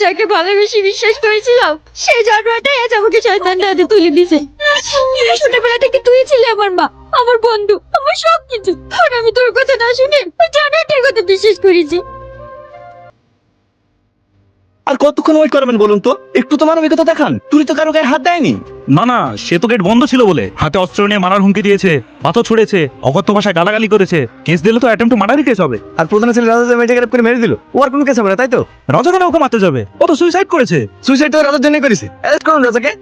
যাকে ভালোবেসে বিশ্বাস করেছিলাম সেই জানোয়ারটাই আজ আমাকে শয়তানের হাতে তুলে দিছে। ছোটবেলা থেকে তুই ছিলি আমার মা, আমার বন্ধু, আমার সবকিছু। আর আমি তোর কথা না শুনে ওই জানোয়ারটার কথা বিশ্বাস করেছি। আর কতক্ষণ ওয়েট করবেন বলুন তো? একটু তো মানবিকতা দেখান। তুই তো কারো গায়ে হাত দেয়নি। না না, সে তো গেট বন্ধ ছিল বলে হাতে অস্ত্র নিয়ে মারার হুমকি দিয়েছে, পাথর ছুড়েছে, অকথ্য ভাষায় গালাগালি করেছে। কেস দিলে তো অ্যাটেম্প টু মার্ডারই কেস হবে। আর প্রধান ছেলে রাজা মেয়েটাকে রেপ করে মেরে দিল, ও আর কোনো কেস হবে না, তাই তো? রাজা কেন ওকে মারতে যাবে? ও তো সুইসাইড করেছে। সুইসাইড তো রাজার জন্যই করেছে। অ্যারেস্ট করুন রাজাকে।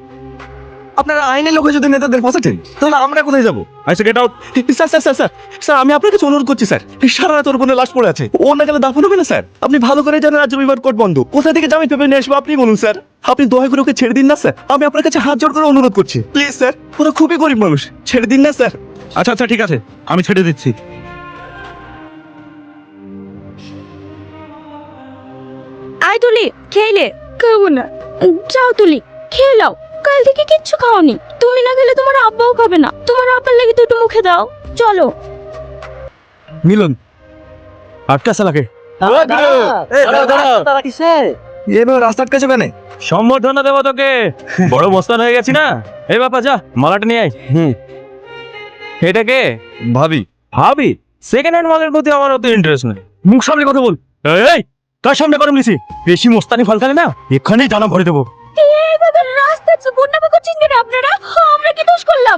আপনারা আইনের লোকে যদি নেতাদের ফাঁসাচ্ছেন তাহলে আমরা কোথায় যাবো? আচ্ছা, get out. Sir sir sir sir sir আমি আপনার কাছে অনুরোধ করছি স্যার, সারা রাত ওর বোনের লাশ পড়ে আছে, ও না গেলে দাফন হবে না স্যার। আপনি ভালো করে জানেন রাজ্য বিভাগ কোর্ট বন্ধ, কোথা থেকে জামিন পেপার নিয়ে আসবো আপনি বলুন স্যার। আপনি দয়া করে ওকে ছেড়ে দিন না স্যার, আমি আপনার কাছে হাত জোড় করে অনুরোধ করছি প্লিজ স্যার। ওরা খুবই গরিব মানুষ, ছেড়ে দিন না স্যার। আচ্ছা আচ্ছা, ঠিক আছে, আমি ছেড়ে দিচ্ছি। আয় তুলি, খেলে। খাবো না। যাও তুলি, খেয়ে নাও। কাল থেকে কিচ্ছু খাওনি। তুমি না খেলে তোমার আব্বাও খাবে না। তোমার আব্বার লাগে তো একটু মুখে দাও। চলো। মিলন আটকা সালাকে এবার রাস্তা আটকাছে কেন? সম্বর্ধনা দেবো তোকে, বড় মস্তান হয়ে গেছি না। এই বাপা যা, মালাটা নিয়ে আয়। এটা কে? ভাবি। ভাবি? সেকেন্ড হ্যান্ড মালের প্রতি আমার অত ইন্টারেস্ট নেই। মুখ সামনে কথা বল। এই, কার সামনে গরম নিছি? বেশি মোস্তানি ফলকালে না এখানেই টানা ভরে দেবো। এইভাবে রাস্তায় বন্যা করছেন কেন আপনারা? আমরা কি দোষ করলাম?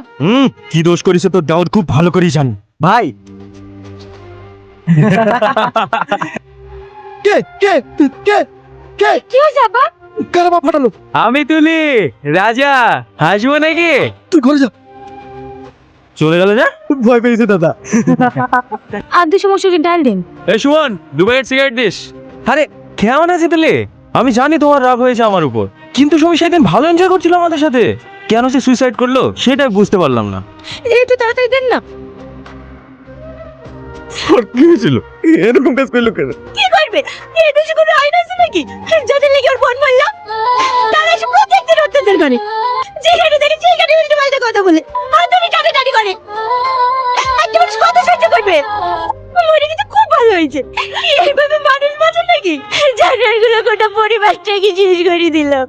কি দোষ করেছে তোর দাউদ খুব ভালো করেই জানি। ভাই কে কে কে কে কি হয়েছে আব্বা? কারা বাপ ফাটালো? আমি তুলি রাজা, হাসবো নাকি? তুই ঘরে যা। চলে গেল যা। ভয় পেয়েছে দাদা। আর 200 মসুরির ডাল দিন। এই সুমন, 2 প্যাকেট সিগারেট দিস। আরে কেমন আছে তুলি? আমি জানি তোমার রাগ হয়েছে আমার উপর, কিন্তু তুমি সেদিন ভালো এনজয় করছিল আমাদের সাথে। কেন সে সুইসাইড করলো সেটা বুঝতে পারলাম না। একটু তাড়াতাড়ি দেন না। কি হয়েছিল? এরকম কাজ করলো কেন? কি করবে? এই দেশে কোনো আইন আছে নাকি যাদের লেগে ওর বোন মারলা? তারা এসে প্রত্যেকদিন অত্যাচার করে, যেখানে দেখে সেখানে উল্টো পাল্টা কথা বলে, হাতানি টানি করে। একটা মানুষ কত সহ্য করবে? মরে কিন্তু খুব ভালো হয়েছে। এইভাবে মানুষ বাঁচে নাকি? জানার গুলো গোটা পরিবারটাকে শেষ করে দিলাম।